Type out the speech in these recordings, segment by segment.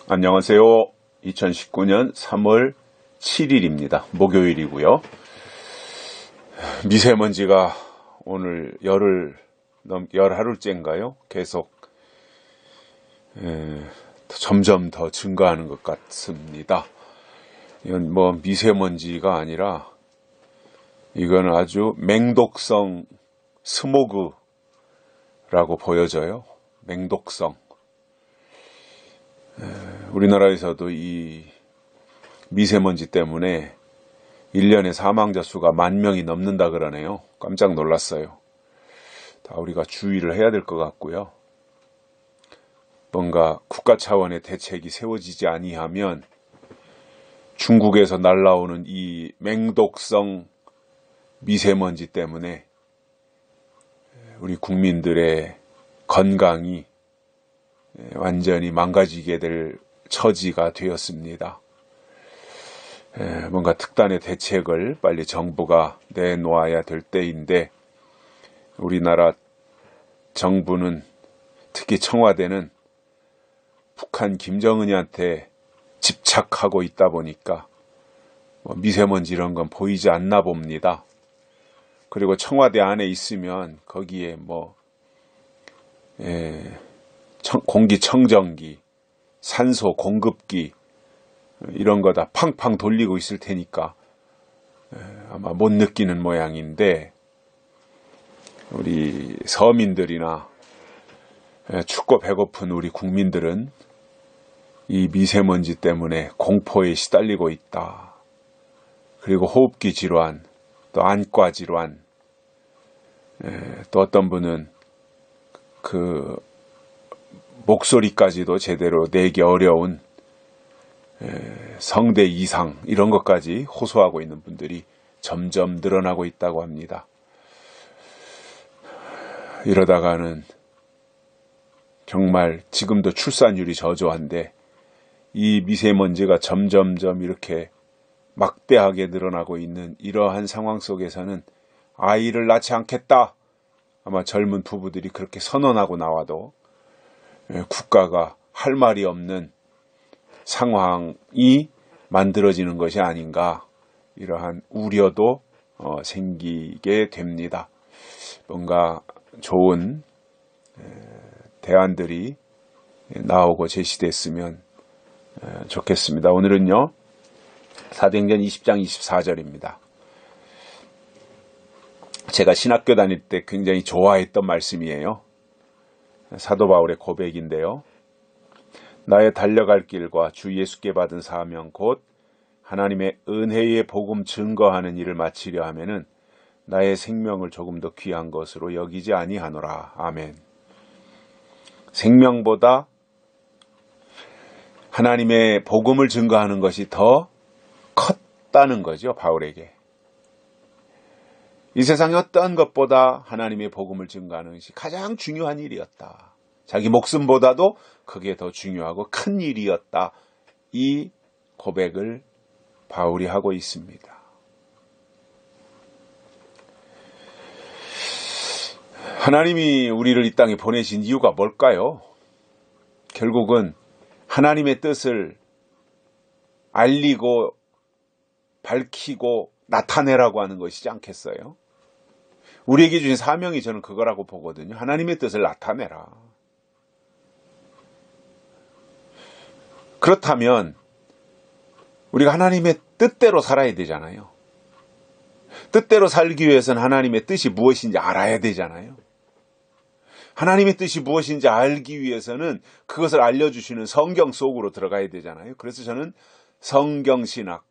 안녕하세요. 2019년 3월 7일입니다. 목요일이고요. 미세먼지가 오늘 열하루째인가요? 계속 점점 더 증가하는 것 같습니다. 이건 뭐 미세먼지가 아니라 이건 아주 맹독성 스모그라고 보여져요. 맹독성. 우리나라에서도 이 미세먼지 때문에 1년에 사망자 수가 10,000명이 넘는다 그러네요. 깜짝 놀랐어요. 다 우리가 주의를 해야 될 것 같고요. 뭔가 국가 차원의 대책이 세워지지 아니하면 중국에서 날라오는 이 맹독성 미세먼지 때문에 우리 국민들의 건강이 완전히 망가지게 될 처지가 되었습니다. 뭔가 특단의 대책을 빨리 정부가 내놓아야 될 때인데 우리나라 정부는 특히 청와대는 북한 김정은이한테 집착하고 있다 보니까 미세먼지 이런 건 보이지 않나 봅니다. 그리고 청와대 안에 있으면 거기에 공기청정기, 산소 공급기 이런 거 다 팡팡 돌리고 있을 테니까 아마 못 느끼는 모양인데 우리 서민들이나 춥고 배고픈 우리 국민들은 이 미세먼지 때문에 공포에 시달리고 있다. 그리고 호흡기 질환, 또 안과 질환, 또 어떤 분은 목소리까지도 제대로 내기 어려운 성대 이상 이런 것까지 호소하고 있는 분들이 점점 늘어나고 있다고 합니다. 이러다가는 정말 지금도 출산율이 저조한데 이 미세먼지가 점점점 이렇게 막대하게 늘어나고 있는 이러한 상황 속에서는 아이를 낳지 않겠다. 아마 젊은 부부들이 그렇게 선언하고 나와도 국가가 할 말이 없는 상황이 만들어지는 것이 아닌가 이러한 우려도 생기게 됩니다. 뭔가 좋은 대안들이 나오고 제시됐으면 좋겠습니다. 오늘은요 사도행전 20장 24절입니다. 제가 신학교 다닐 때 굉장히 좋아했던 말씀이에요. 사도 바울의 고백인데요. 나의 달려갈 길과 주 예수께 받은 사명 곧 하나님의 은혜의 복음 증거하는 일을 마치려 하면은 나의 생명을 조금 더 귀한 것으로 여기지 아니하노라. 아멘. 생명보다 하나님의 복음을 증거하는 것이 더 컸다는 거죠. 바울에게. 이 세상의 어떠한 것보다 하나님의 복음을 증거하는 것이 가장 중요한 일이었다. 자기 목숨보다도 그게 더 중요하고 큰 일이었다. 이 고백을 바울이 하고 있습니다. 하나님이 우리를 이 땅에 보내신 이유가 뭘까요? 결국은 하나님의 뜻을 알리고 밝히고 나타내라고 하는 것이지 않겠어요? 우리에게 주신 사명이 저는 그거라고 보거든요. 하나님의 뜻을 나타내라. 그렇다면 우리가 하나님의 뜻대로 살아야 되잖아요. 뜻대로 살기 위해서는 하나님의 뜻이 무엇인지 알아야 되잖아요. 하나님의 뜻이 무엇인지 알기 위해서는 그것을 알려주시는 성경 속으로 들어가야 되잖아요. 그래서 저는 성경신앙,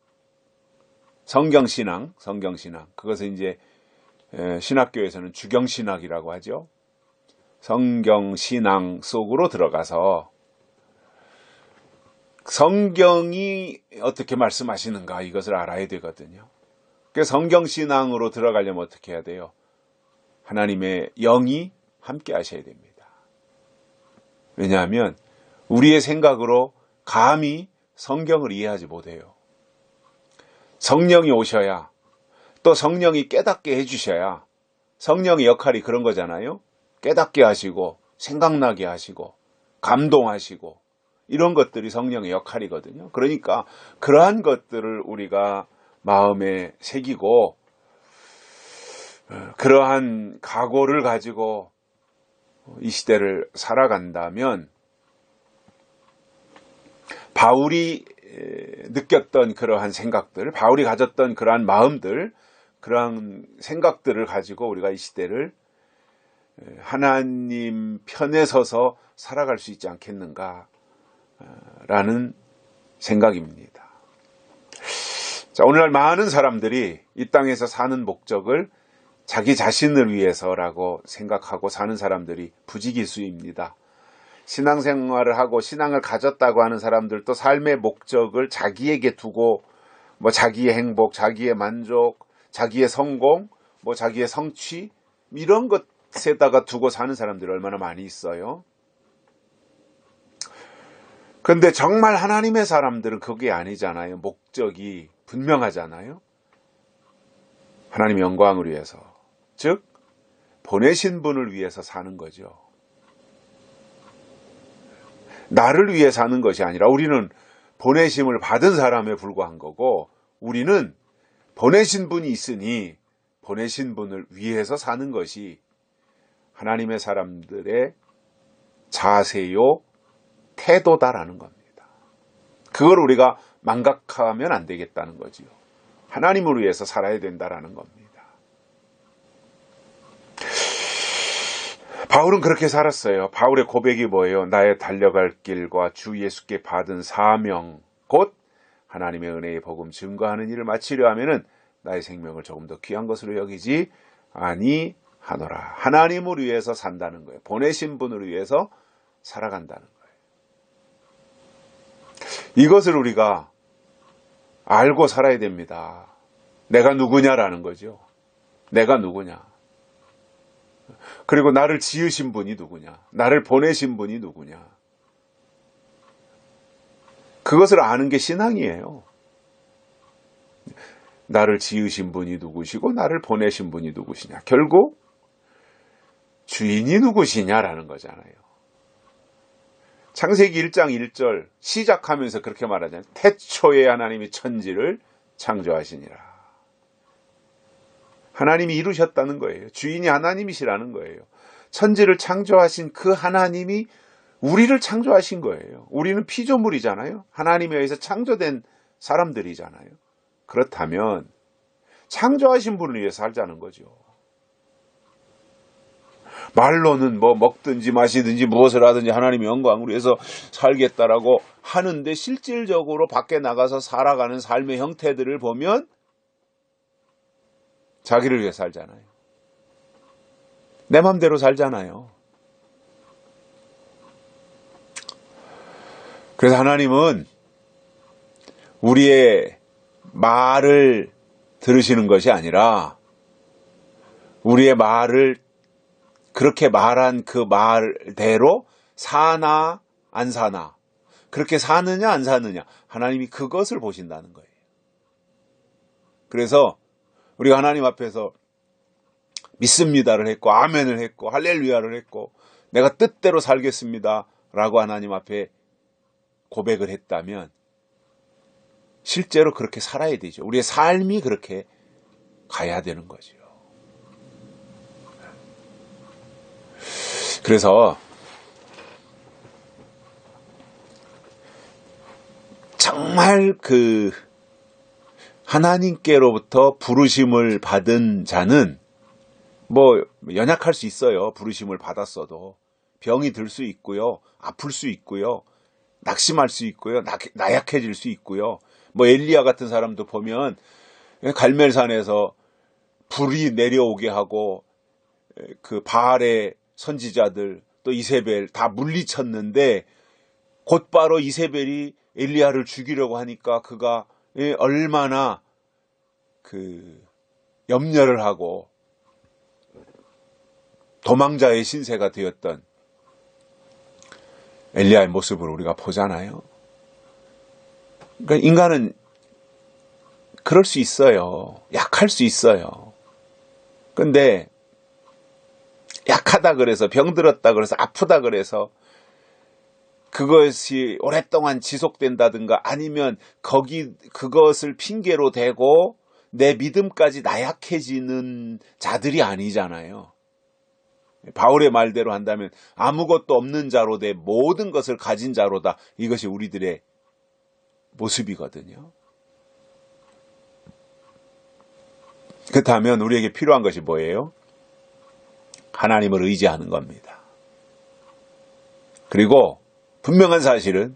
그것을 이제 신학교에서는 주경신학이라고 하죠. 성경신앙 속으로 들어가서 성경이 어떻게 말씀하시는가 이것을 알아야 되거든요. 그래서 성경신앙으로 들어가려면 어떻게 해야 돼요? 하나님의 영이 함께 하셔야 됩니다. 왜냐하면 우리의 생각으로 감히 성경을 이해하지 못해요. 성령이 오셔야 또 성령이 깨닫게 해주셔야 성령의 역할이 그런 거잖아요. 깨닫게 하시고 생각나게 하시고 감동하시고 이런 것들이 성령의 역할이거든요. 그러니까 그러한 것들을 우리가 마음에 새기고 그러한 각오를 가지고 이 시대를 살아간다면 바울이 느꼈던 그러한 생각들, 바울이 가졌던 그러한 마음들, 그러한 생각들을 가지고 우리가 이 시대를 하나님 편에 서서 살아갈 수 있지 않겠는가 라는 생각입니다. 자, 오늘날 많은 사람들이 이 땅에서 사는 목적을 자기 자신을 위해서라고 생각하고 사는 사람들이 부지기수입니다. 신앙생활을 하고 신앙을 가졌다고 하는 사람들도 삶의 목적을 자기에게 두고 뭐 자기의 행복, 자기의 만족, 자기의 성공, 뭐 자기의 성취 이런 것에다가 두고 사는 사람들이 얼마나 많이 있어요. 근데 정말 하나님의 사람들은 그게 아니잖아요. 목적이 분명하잖아요. 하나님의 영광을 위해서, 즉 보내신 분을 위해서 사는 거죠. 나를 위해 사는 것이 아니라 우리는 보내심을 받은 사람에 불과한 거고 우리는 보내신 분이 있으니 보내신 분을 위해서 사는 것이 하나님의 사람들의 자세요, 태도다라는 겁니다. 그걸 우리가 망각하면 안 되겠다는 거지요. 하나님을 위해서 살아야 된다라는 겁니다. 바울은 그렇게 살았어요. 바울의 고백이 뭐예요? 나의 달려갈 길과 주 예수께 받은 사명, 곧 하나님의 은혜의 복음 증거하는 일을 마치려 하면은 나의 생명을 조금 더 귀한 것으로 여기지 아니하노라. 하나님을 위해서 산다는 거예요. 보내신 분을 위해서 살아간다는 거예요. 이것을 우리가 알고 살아야 됩니다. 내가 누구냐라는 거죠. 내가 누구냐. 그리고 나를 지으신 분이 누구냐. 나를 보내신 분이 누구냐. 그것을 아는 게 신앙이에요. 나를 지으신 분이 누구시고 나를 보내신 분이 누구시냐. 결국 주인이 누구시냐라는 거잖아요. 창세기 1장 1절 시작하면서 그렇게 말하잖아요. 태초에 하나님이 천지를 창조하시니라. 하나님이 이루셨다는 거예요. 주인이 하나님이시라는 거예요. 천지를 창조하신 그 하나님이 우리를 창조하신 거예요. 우리는 피조물이잖아요. 하나님에 의해서 창조된 사람들이잖아요. 그렇다면 창조하신 분을 위해 살자는 거죠. 말로는 뭐 먹든지 마시든지 무엇을 하든지 하나님의 영광을 위해서 살겠다라고 하는데 실질적으로 밖에 나가서 살아가는 삶의 형태들을 보면 자기를 위해 살잖아요. 내 맘대로 살잖아요. 그래서 하나님은 우리의 말을 들으시는 것이 아니라 우리의 말을 그렇게 말한 그 말대로 사나 안 사나, 그렇게 사느냐 안 사느냐, 하나님이 그것을 보신다는 거예요. 그래서 우리가 하나님 앞에서 믿습니다를 했고 아멘을 했고 할렐루야를 했고 내가 뜻대로 살겠습니다 라고 하나님 앞에 고백을 했다면 실제로 그렇게 살아야 되죠. 우리의 삶이 그렇게 가야 되는 거죠. 그래서 정말 그 하나님께로부터 부르심을 받은 자는 뭐 연약할 수 있어요. 부르심을 받았어도 병이 들 수 있고요. 아플 수 있고요. 낙심할 수 있고요. 나약해질 수 있고요. 뭐 엘리야 같은 사람도 보면 갈멜산에서 불이 내려오게 하고 그 바알의 선지자들 또 이세벨 다 물리쳤는데 곧바로 이세벨이 엘리야를 죽이려고 하니까 그가 얼마나 그 염려를 하고 도망자의 신세가 되었던 엘리야의 모습을 우리가 보잖아요. 그러니까 인간은 그럴 수 있어요. 약할 수 있어요. 근데 약하다 그래서 병들었다 그래서 아프다 그래서 그것이 오랫동안 지속된다든가 아니면 그것을 핑계로 대고 내 믿음까지 나약해지는 자들이 아니잖아요. 바울의 말대로 한다면 아무것도 없는 자로 내 모든 것을 가진 자로다. 이것이 우리들의 모습이거든요. 그렇다면 우리에게 필요한 것이 뭐예요? 하나님을 의지하는 겁니다. 그리고 분명한 사실은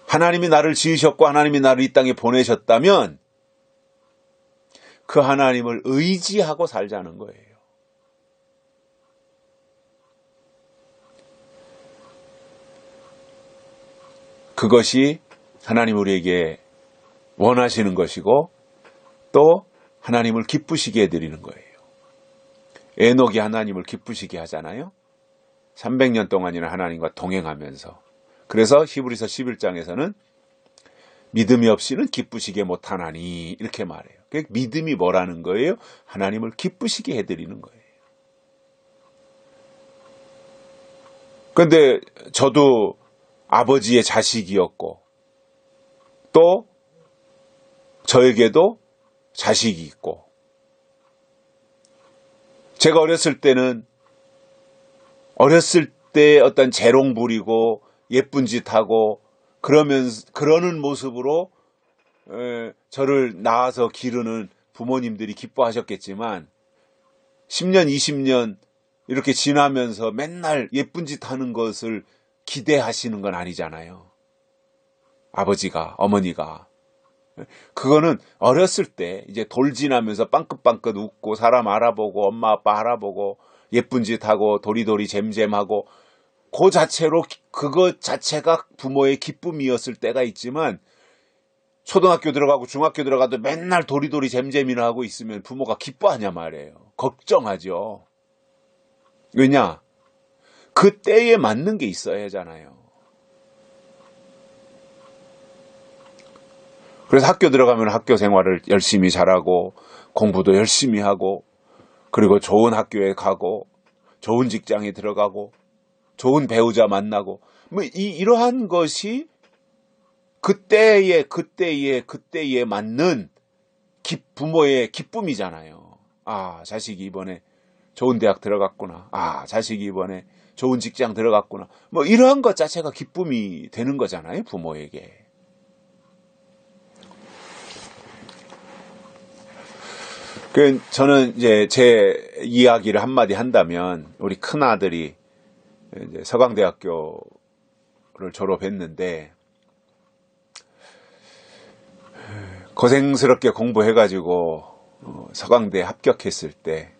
하나님이 나를 지으셨고 하나님이 나를 이 땅에 보내셨다면 그 하나님을 의지하고 살자는 거예요. 그것이 하나님 우리에게 원하시는 것이고 또 하나님을 기쁘시게 해드리는 거예요. 에녹이 하나님을 기쁘시게 하잖아요. 300년 동안이나 하나님과 동행하면서. 그래서 히브리서 11장에서는 믿음이 없이는 기쁘시게 못하나니 이렇게 말해요. 믿음이 뭐라는 거예요? 하나님을 기쁘시게 해드리는 거예요. 그런데 저도 아버지의 자식이었고 또 저에게도 자식이 있고 제가 어렸을 때 어떤 재롱 부리고 예쁜 짓 하고 그러는 모습으로 저를 낳아서 기르는 부모님들이 기뻐하셨겠지만 10년, 20년 이렇게 지나면서 맨날 예쁜 짓 하는 것을 기대하시는 건 아니잖아요. 아버지가, 어머니가. 그거는 어렸을 때 이제 돌진하면서 빵긋빵긋 웃고 사람 알아보고 엄마 아빠 알아보고 예쁜 짓 하고 도리도리 잼잼하고 그것 자체가 부모의 기쁨이었을 때가 있지만 초등학교 들어가고 중학교 들어가도 맨날 도리도리 잼잼이나 하고 있으면 부모가 기뻐하냐 말이에요. 걱정하죠. 왜냐? 그 때에 맞는 게 있어야 하잖아요. 그래서 학교 들어가면 학교 생활을 열심히 잘하고 공부도 열심히 하고 그리고 좋은 학교에 가고 좋은 직장에 들어가고 좋은 배우자 만나고 뭐 이러한 것이 그때에 맞는 부모의 기쁨이잖아요. 아, 자식이 이번에 좋은 대학 들어갔구나. 아, 자식이 이번에 좋은 직장 들어갔구나. 뭐 이러한 것 자체가 기쁨이 되는 거잖아요, 부모에게. 저는 이제 제 이야기를 한마디 한다면 우리 큰 아들이 이제 서강대학교를 졸업했는데 고생스럽게 공부해가지고 서강대에 합격했을 때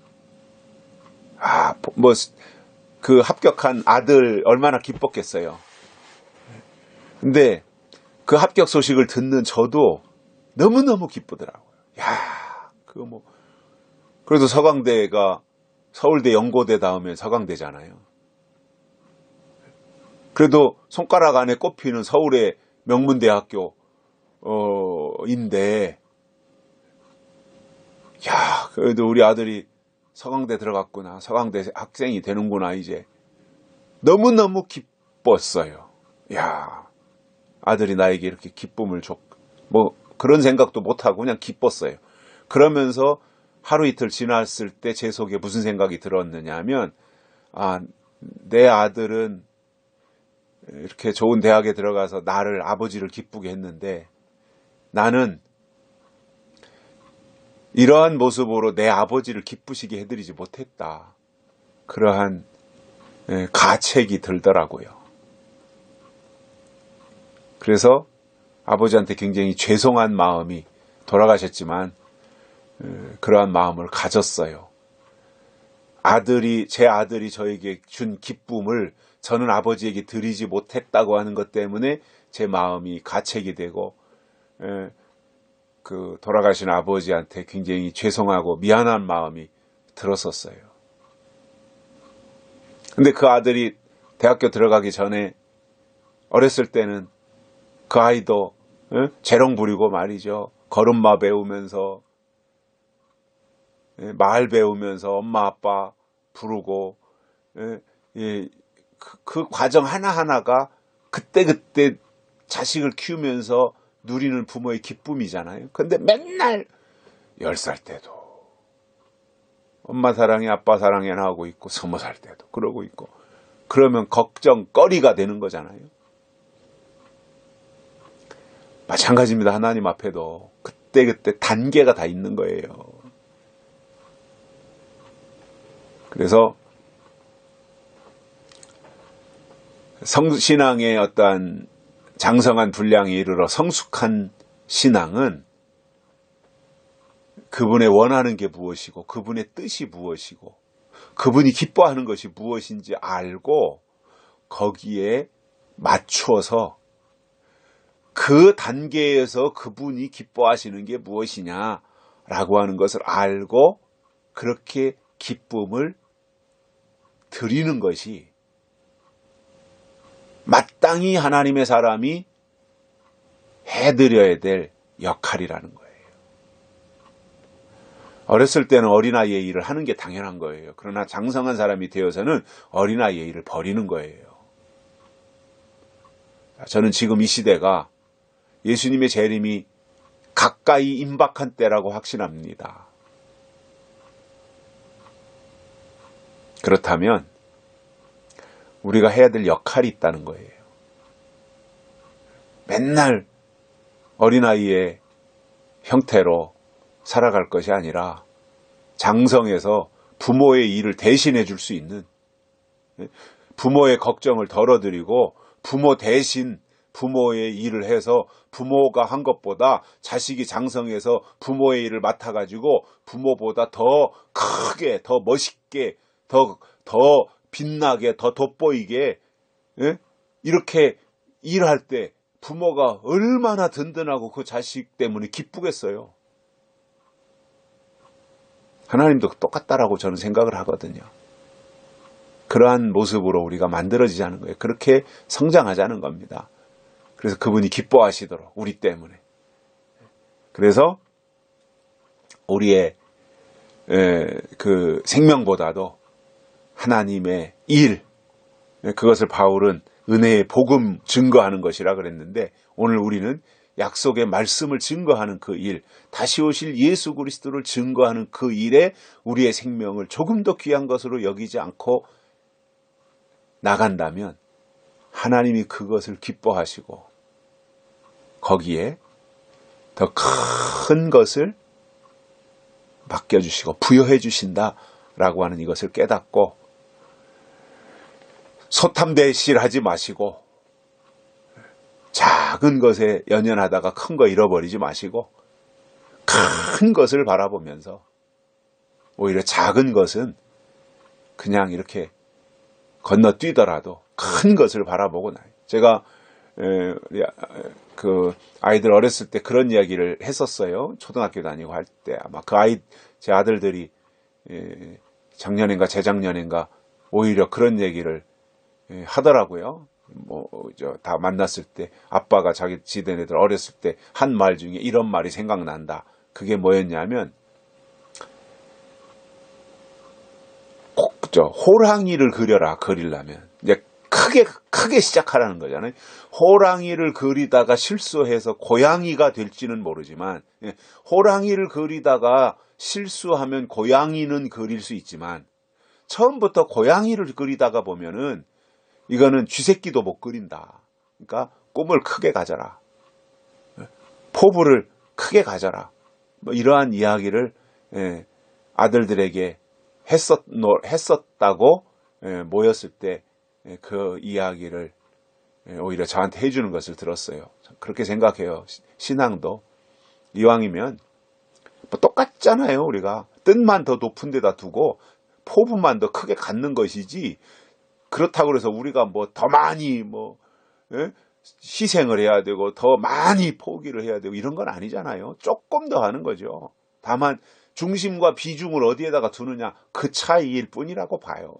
그 합격한 아들 얼마나 기뻤겠어요. 근데 그 합격 소식을 듣는 저도 너무너무 기쁘더라고요. 야, 그래도 서강대가 서울대 연고대 다음에 서강대잖아요. 그래도 손가락 안에 꼽히는 서울의 명문대학교 인데 야, 그래도 우리 아들이 서강대 들어갔구나. 서강대 학생이 되는구나 이제. 너무너무 기뻤어요. 야, 아들이 나에게 이렇게 기쁨을 그런 생각도 못하고 그냥 기뻤어요. 그러면서 하루 이틀 지났을 때 제 속에 무슨 생각이 들었느냐 하면 내 아들은 이렇게 좋은 대학에 들어가서 아버지를 기쁘게 했는데 나는 이러한 모습으로 내 아버지를 기쁘시게 해드리지 못했다. 그러한 가책이 들더라고요. 그래서 아버지한테 굉장히 죄송한 마음이 돌아가셨지만 그러한 마음을 가졌어요. 제 아들이 저에게 준 기쁨을 저는 아버지에게 드리지 못했다고 하는 것 때문에 제 마음이 가책이 되고 그 돌아가신 아버지한테 굉장히 죄송하고 미안한 마음이 들었었어요. 근데 그 아들이 대학교 들어가기 전에 어렸을 때는 그 아이도 재롱 부리고 말이죠. 걸음마 배우면서 말 배우면서 엄마 아빠 부르고 그 과정 하나하나가 그때그때 자식을 키우면서 누리는 부모의 기쁨이잖아요. 근데 맨날 10살 때도 엄마 사랑해 아빠 사랑해 하고 있고 20살 때도 그러고 있고 그러면 걱정거리가 되는 거잖아요. 마찬가지입니다. 하나님 앞에도 그때그때 단계가 다 있는 거예요. 그래서 성신앙의 어떠한 장성한 분량에 이르러 성숙한 신앙은 그분의 원하는 게 무엇이고 그분의 뜻이 무엇이고 그분이 기뻐하는 것이 무엇인지 알고 거기에 맞추어서 그 단계에서 그분이 기뻐하시는 게 무엇이냐라고 하는 것을 알고 그렇게 기쁨을 드리는 것이 마땅히 하나님의 사람이 해드려야 될 역할이라는 거예요. 어렸을 때는 어린아이의 일을 하는 게 당연한 거예요. 그러나 장성한 사람이 되어서는 어린아이의 일을 버리는 거예요. 저는 지금 이 시대가 예수님의 재림이 가까이 임박한 때라고 확신합니다. 그렇다면 우리가 해야 될 역할이 있다는 거예요. 맨날 어린아이의 형태로 살아갈 것이 아니라 장성해서 부모의 일을 대신해 줄 수 있는, 부모의 걱정을 덜어드리고 부모 대신 부모의 일을 해서 부모가 한 것보다 자식이 장성해서 부모의 일을 맡아가지고 부모보다 더 크게, 더 멋있게, 더 빛나게, 더 돋보이게, 이렇게 일할 때 부모가 얼마나 든든하고 그 자식 때문에 기쁘겠어요. 하나님도 똑같다라고 저는 생각을 하거든요. 그러한 모습으로 우리가 만들어지자는 거예요. 그렇게 성장하자는 겁니다. 그래서 그분이 기뻐하시도록 우리 때문에. 그래서 우리의 그 생명보다도 하나님의 일, 그것을 바울은 은혜의 복음 증거하는 것이라 그랬는데 오늘 우리는 약속의 말씀을 증거하는 그 일, 다시 오실 예수 그리스도를 증거하는 그 일에 우리의 생명을 조금 더 귀한 것으로 여기지 않고 나간다면 하나님이 그것을 기뻐하시고 거기에 더 큰 것을 맡겨주시고 부여해 주신다라고 하는 이것을 깨닫고 소탐대실하지 마시고 작은 것에 연연하다가 큰 거 잃어버리지 마시고 큰 것을 바라보면서 오히려 작은 것은 그냥 이렇게 건너뛰더라도 큰 것을 바라보고 나요. 제가 그 아이들 어렸을 때 그런 이야기를 했었어요. 초등학교 다니고 할 때 아마 제 아들들이 작년인가 재작년인가 오히려 그런 얘기를 하더라고요. 다 만났을 때 아빠가 지된 애들 어렸을 때 한 말 중에 이런 말이 생각난다. 그게 뭐였냐면 호랑이를 그려라. 그리려면 이제 크게 시작하라는 거잖아요. 호랑이를 그리다가 실수해서 고양이가 될지는 모르지만 호랑이를 그리다가 실수하면 고양이는 그릴 수 있지만 처음부터 고양이를 그리다가 보면은 이거는 쥐새끼도 못 그린다. 그러니까 꿈을 크게 가져라. 포부를 크게 가져라. 이러한 이야기를 아들들에게 했었다고 모였을 때 그 이야기를 오히려 저한테 해주는 것을 들었어요. 그렇게 생각해요. 신앙도 이왕이면 똑같잖아요. 우리가 뜻만 더 높은 데다 두고 포부만 더 크게 갖는 것이지 그렇다고 해서 우리가 더 많이 희생을 해야 되고 더 많이 포기를 해야 되고 이런 건 아니잖아요. 조금 더 하는 거죠. 다만 중심과 비중을 어디에다가 두느냐 그 차이일 뿐이라고 봐요.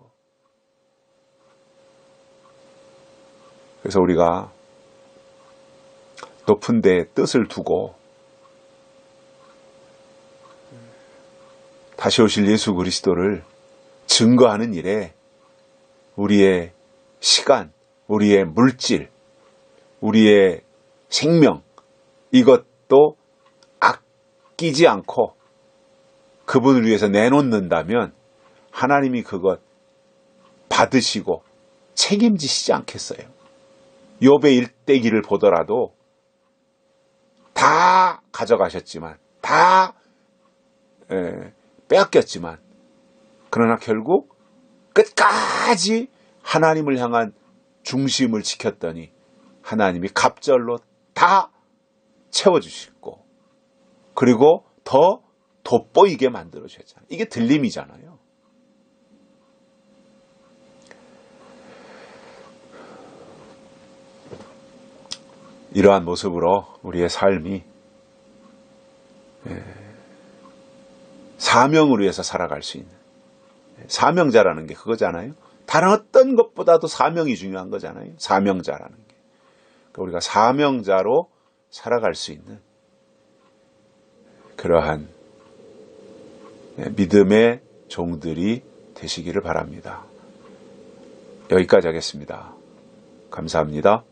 그래서 우리가 높은 데 뜻을 두고 다시 오실 예수 그리스도를 증거하는 일에 우리의 시간, 우리의 물질, 우리의 생명, 이것도 아끼지 않고 그분을 위해서 내놓는다면 하나님이 그것 받으시고 책임지시지 않겠어요? 욥의 일대기를 보더라도 다 가져가셨지만, 다 빼앗겼지만, 그러나 결국 끝까지 하나님을 향한 중심을 지켰더니 하나님이 갑절로 다 채워주시고, 그리고 더 돋보이게 만들어주셨잖아요. 이게 들림이잖아요. 이러한 모습으로 우리의 삶이 사명을 위해서 살아갈 수 있는, 사명자라는 게 그거잖아요. 다른 어떤 것보다도 사명이 중요한 거잖아요. 사명자라는 게. 그러니까 우리가 사명자로 살아갈 수 있는 그러한 믿음의 종들이 되시기를 바랍니다. 여기까지 하겠습니다. 감사합니다.